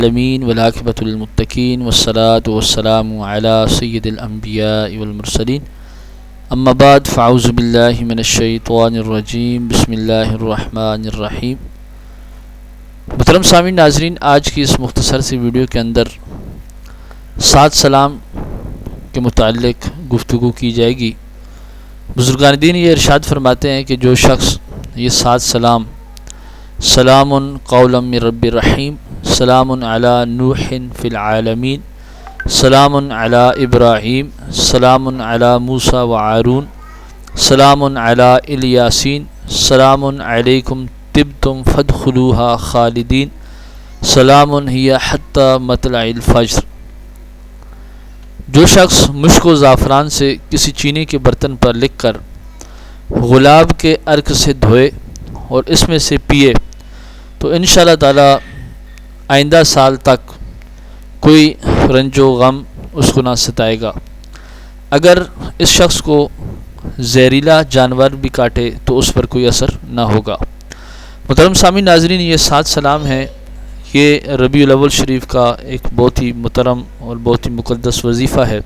العالمین والعاقبۃ للمتقین والصلاة والسلام علی سید الانبیاء والمرسلین اما بعد فاعوذ باللہ من الشیطان الرجیم بسم اللہ الرحمن الرحیم۔ محترم سامعین ناظرین، آج کی اس مختصر سی ویڈیو کے اندر 7 سلام کے متعلق گفتگو کی جائے گی۔ بزرگان دین یہ ارشاد فرماتے ہیں کہ جو شخص یہ 7 سلام سلام قولا من رب الرحیم، سلام علی نوح فی العالمین، سلام علی ابراہیم، سلام علی موسیٰ و ہارون، سلام علی الیاسین، سلام علیکم طبتم فادخلوها خالدین، سلام ہی حتی مطلع الفجر۔ جو شخص مشک و زعفران سے کسی چینی کے برتن پر لکھ کر گلاب کے عرق سے دھوئے اور اس میں سے پیے تو انشاءاللہ تعالی آئندہ سال تک کوئی رنج و غم اس کو نہ ستائے گا۔ اگر اس شخص کو زہریلا جانور بھی کاٹے تو اس پر کوئی اثر نہ ہوگا۔ محترم سامعین ناظرین، یہ 7 سلام ہیں، یہ ربیع الاول شریف کا ایک بہت ہی محترم اور بہت ہی مقدس وظیفہ ہے۔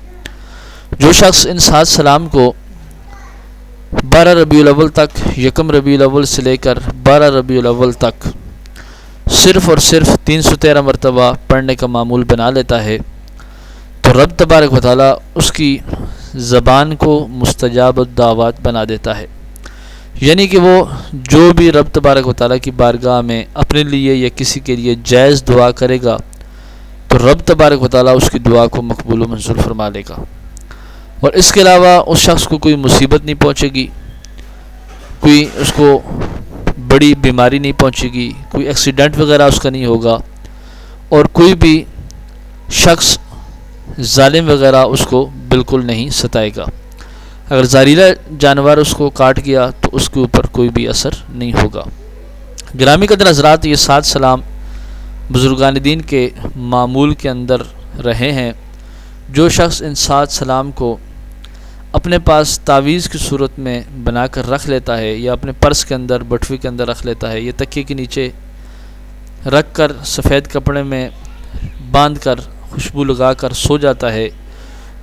جو شخص ان 7 سلام کو 12 ربیع الاول تک، 1 ربیع الاول سے لے کر 12 ربیع الاول تک صرف اور صرف 313 مرتبہ پڑھنے کا معمول بنا لیتا ہے تو رب تبارک و تعالی اس کی زبان کو مستجاب الدعوات بنا دیتا ہے، یعنی کہ وہ جو بھی رب تبارک و تعالی کی بارگاہ میں اپنے لیے یا کسی کے لیے جائز دعا کرے گا تو رب تبارک و تعالی اس کی دعا کو مقبول و منظور فرما لے گا، اور اس کے علاوہ اس شخص کو کوئی مصیبت نہیں پہنچے گی، کوئی اس کو بڑی بیماری نہیں پہنچے گی، کوئی ایکسیڈنٹ وغیرہ اس کا نہیں ہوگا، اور کوئی بھی شخص ظالم وغیرہ اس کو بالکل نہیں ستائے گا۔ اگر زہریلا جانور اس کو کاٹ گیا تو اس کے اوپر کوئی بھی اثر نہیں ہوگا۔ گرامی قدر حضرات، یہ 7 سلام بزرگان دین کے معمول کے اندر رہے ہیں۔ جو شخص ان 7 سلام کو اپنے پاس تعویذ کی صورت میں بنا کر رکھ لیتا ہے یا اپنے پرس کے اندر، بٹوے کے اندر رکھ لیتا ہے یا تکیے کے نیچے رکھ کر سفید کپڑے میں باندھ کر خوشبو لگا کر سو جاتا ہے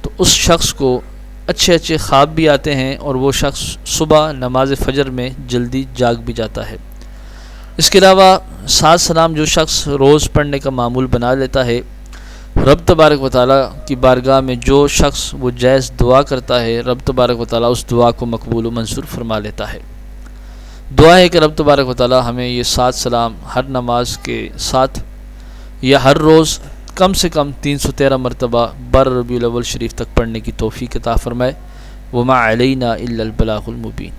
تو اس شخص کو اچھے اچھے خواب بھی آتے ہیں اور وہ شخص صبح نماز فجر میں جلدی جاگ بھی جاتا ہے۔ اس کے علاوہ 7 سلام جو شخص روز پڑھنے کا معمول بنا لیتا ہے، رب تبارک و تعالیٰ کی بارگاہ میں جو شخص وہ جائز دعا کرتا ہے، رب تبارک و تعالیٰ اس دعا کو مقبول و منظور فرما لیتا ہے۔ دعا ہے کہ رب تبارک و تعالیٰ ہمیں یہ 7 سلام ہر نماز کے ساتھ یا ہر روز کم سے کم 313 مرتبہ 12 ربیع الاول شریف تک پڑھنے کی توفیق عطا فرمائے۔ وما علینا الا البلاغ المبین۔